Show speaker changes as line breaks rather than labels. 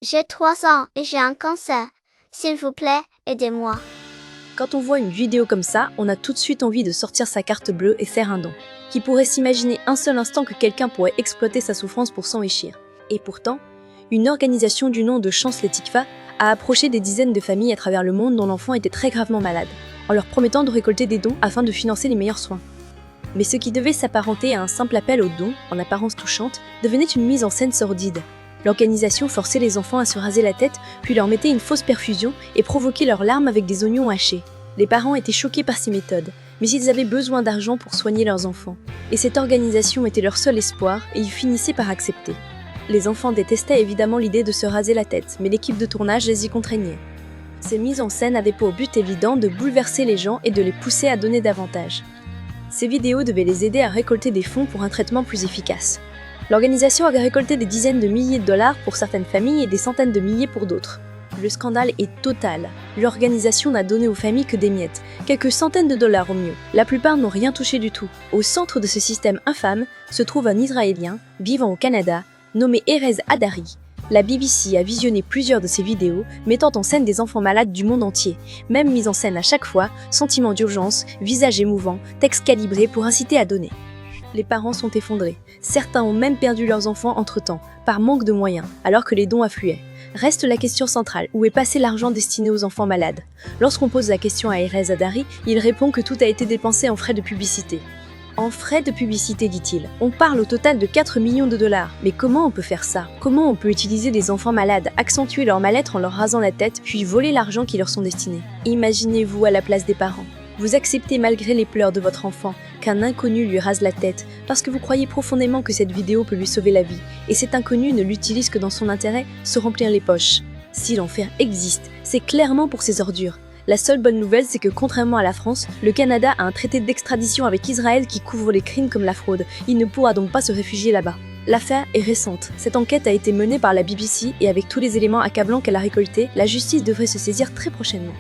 J'ai 3 ans et j'ai un cancer. S'il vous plaît, aidez-moi.
Quand on voit une vidéo comme ça, on a tout de suite envie de sortir sa carte bleue et faire un don. Qui pourrait s'imaginer un seul instant que quelqu'un pourrait exploiter sa souffrance pour s'enrichir. Et pourtant, une organisation du nom de Chance Les Tikva a approché des dizaines de familles à travers le monde dont l'enfant était très gravement malade, en leur promettant de récolter des dons afin de financer les meilleurs soins. Mais ce qui devait s'apparenter à un simple appel aux dons, en apparence touchante, devenait une mise en scène sordide. L'organisation forçait les enfants à se raser la tête, puis leur mettait une fausse perfusion et provoquait leurs larmes avec des oignons hachés. Les parents étaient choqués par ces méthodes, mais ils avaient besoin d'argent pour soigner leurs enfants. Et cette organisation était leur seul espoir, et ils finissaient par accepter. Les enfants détestaient évidemment l'idée de se raser la tête, mais l'équipe de tournage les y contraignait. Ces mises en scène avaient pour but évident de bouleverser les gens et de les pousser à donner davantage. Ces vidéos devaient les aider à récolter des fonds pour un traitement plus efficace. L'organisation avait récolté des dizaines de milliers de dollars pour certaines familles et des centaines de milliers pour d'autres. Le scandale est total. L'organisation n'a donné aux familles que des miettes, quelques centaines de dollars au mieux. La plupart n'ont rien touché du tout. Au centre de ce système infâme se trouve un Israélien, vivant au Canada, nommé Erez Hadari. La BBC a visionné plusieurs de ses vidéos, mettant en scène des enfants malades du monde entier. Même mise en scène à chaque fois, sentiment d'urgence, visage émouvant, texte calibré pour inciter à donner. Les parents sont effondrés. Certains ont même perdu leurs enfants entre-temps, par manque de moyens, alors que les dons affluaient. Reste la question centrale, où est passé l'argent destiné aux enfants malades? Lorsqu'on pose la question à Erez Hadari, il répond que tout a été dépensé en frais de publicité. En frais de publicité, dit-il. On parle au total de 4 millions de dollars. Mais comment on peut faire ça? Comment on peut utiliser des enfants malades, accentuer leur mal-être en leur rasant la tête, puis voler l'argent qui leur sont destinés? Imaginez-vous à la place des parents. Vous acceptez malgré les pleurs de votre enfant qu'un inconnu lui rase la tête parce que vous croyez profondément que cette vidéo peut lui sauver la vie et cet inconnu ne l'utilise que dans son intérêt, se remplir les poches. Si l'enfer existe, c'est clairement pour ces ordures. La seule bonne nouvelle, c'est que contrairement à la France, le Canada a un traité d'extradition avec Israël qui couvre les crimes comme la fraude. Il ne pourra donc pas se réfugier là-bas. L'affaire est récente. Cette enquête a été menée par la BBC et avec tous les éléments accablants qu'elle a récoltés, la justice devrait se saisir très prochainement.